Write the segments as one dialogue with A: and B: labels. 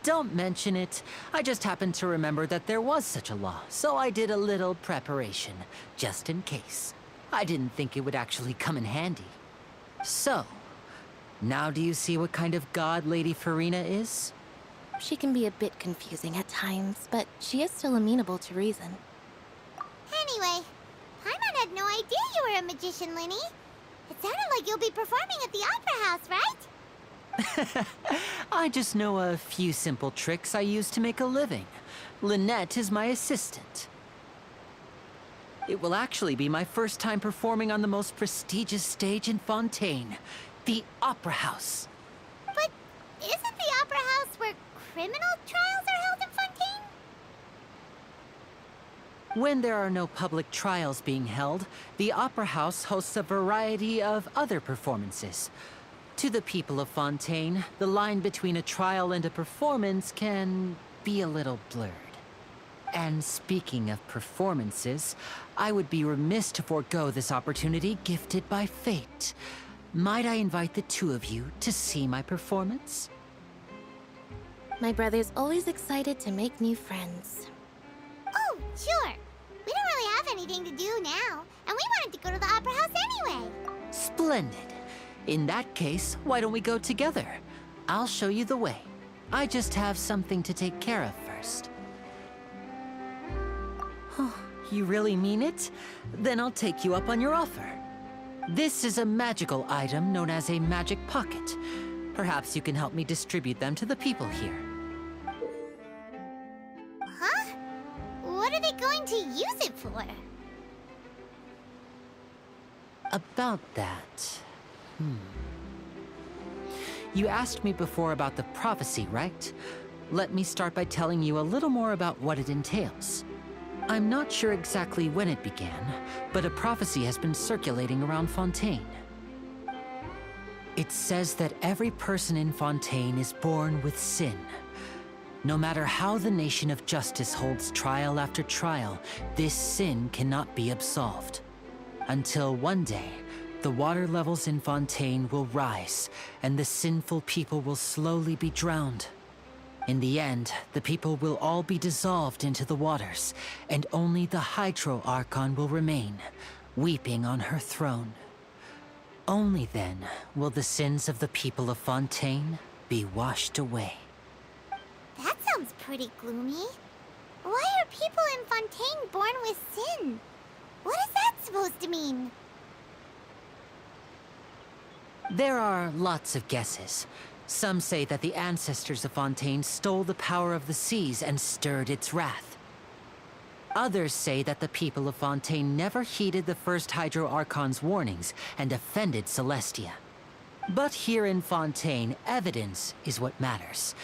A: Don't mention it. I just happened to remember that there was such a law, so I did a little preparation, just in case. I didn't think it would actually come in handy. So, now do you see what kind of god Lady Farina is?
B: She can be a bit confusing at times, but she is still amenable to reason.
C: Anyway, Paimon had no idea you were a magician, Lyney. It sounded like you'll be performing at the Opera House, right?
A: I just know a few simple tricks I use to make a living. Lynette is my assistant. It will actually be my first time performing on the most prestigious stage in Fontaine, the Opera House.
C: But isn't the Opera House where criminal trials are held in Fontaine?
A: When there are no public trials being held, the Opera House hosts a variety of other performances. To the people of Fontaine, the line between a trial and a performance can be a little blurred. And speaking of performances, I would be remiss to forego this opportunity gifted by fate. Might I invite the two of you to see my performance?
B: My brother's always excited to make new friends.
C: Oh, sure. We don't really have anything to do now, and we wanted to go to the Opera House anyway.
A: Splendid. In that case, why don't we go together? I'll show you the way. I just have something to take care of first. You really mean it? Then I'll take you up on your offer. This is a magical item known as a magic pocket. Perhaps you can help me distribute them to the people here.
C: Huh? What are they going to use it for?
A: About that... You asked me before about the prophecy, right? Let me start by telling you a little more about what it entails. I'm not sure exactly when it began, but a prophecy has been circulating around Fontaine. It says that every person in Fontaine is born with sin. No matter how the Nation of Justice holds trial after trial, this sin cannot be absolved. Until one day, the water levels in Fontaine will rise, and the sinful people will slowly be drowned. In the end, the people will all be dissolved into the waters, and only the Hydro Archon will remain, weeping on her throne. Only then will the sins of the people of Fontaine be washed away.
C: That sounds pretty gloomy. Why are people in Fontaine born with sin? What is that supposed to mean?
A: There are lots of guesses. Some say that the ancestors of Fontaine stole the power of the seas and stirred its wrath. Others say that the people of Fontaine never heeded the first Hydro Archon's warnings and offended Celestia. But here in Fontaine, evidence is what matters.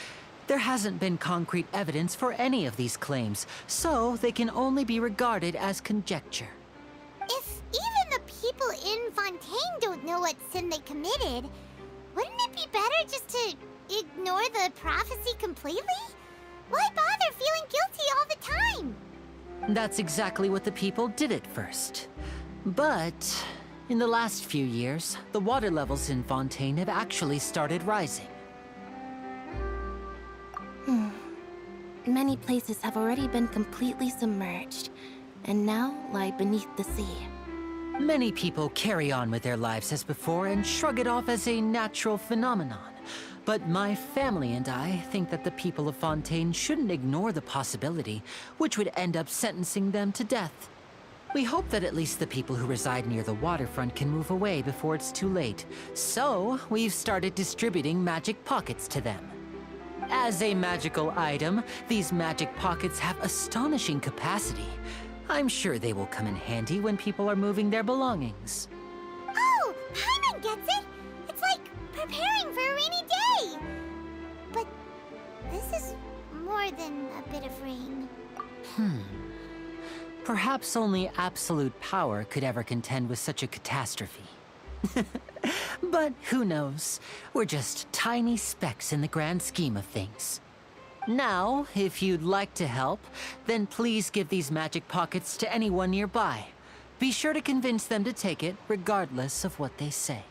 A: There hasn't been concrete evidence for any of these claims, so they can only be regarded as conjecture.
C: If even the people in Fontaine don't know what sin they committed, wouldn't it be better just to ignore the prophecy completely? Why bother feeling guilty all the time?
A: That's exactly what the people did at first. But in the last few years, the water levels in Fontaine have actually started rising.
B: Many places have already been completely submerged, and now lie beneath the sea.
A: Many people carry on with their lives as before and shrug it off as a natural phenomenon. But my family and I think that the people of Fontaine shouldn't ignore the possibility, which would end up sentencing them to death. We hope that at least the people who reside near the waterfront can move away before it's too late. So, we've started distributing magic pockets to them. As a magical item, these magic pockets have astonishing capacity. I'm sure they will come in handy when people are moving their belongings.
C: Oh, Paimon gets it! It's like preparing for a rainy day! But this is more than a bit of rain.
A: Perhaps only absolute power could ever contend with such a catastrophe. But who knows? We're just tiny specks in the grand scheme of things. Now, if you'd like to help, then please give these magic pockets to anyone nearby. Be sure to convince them to take it, regardless of what they say.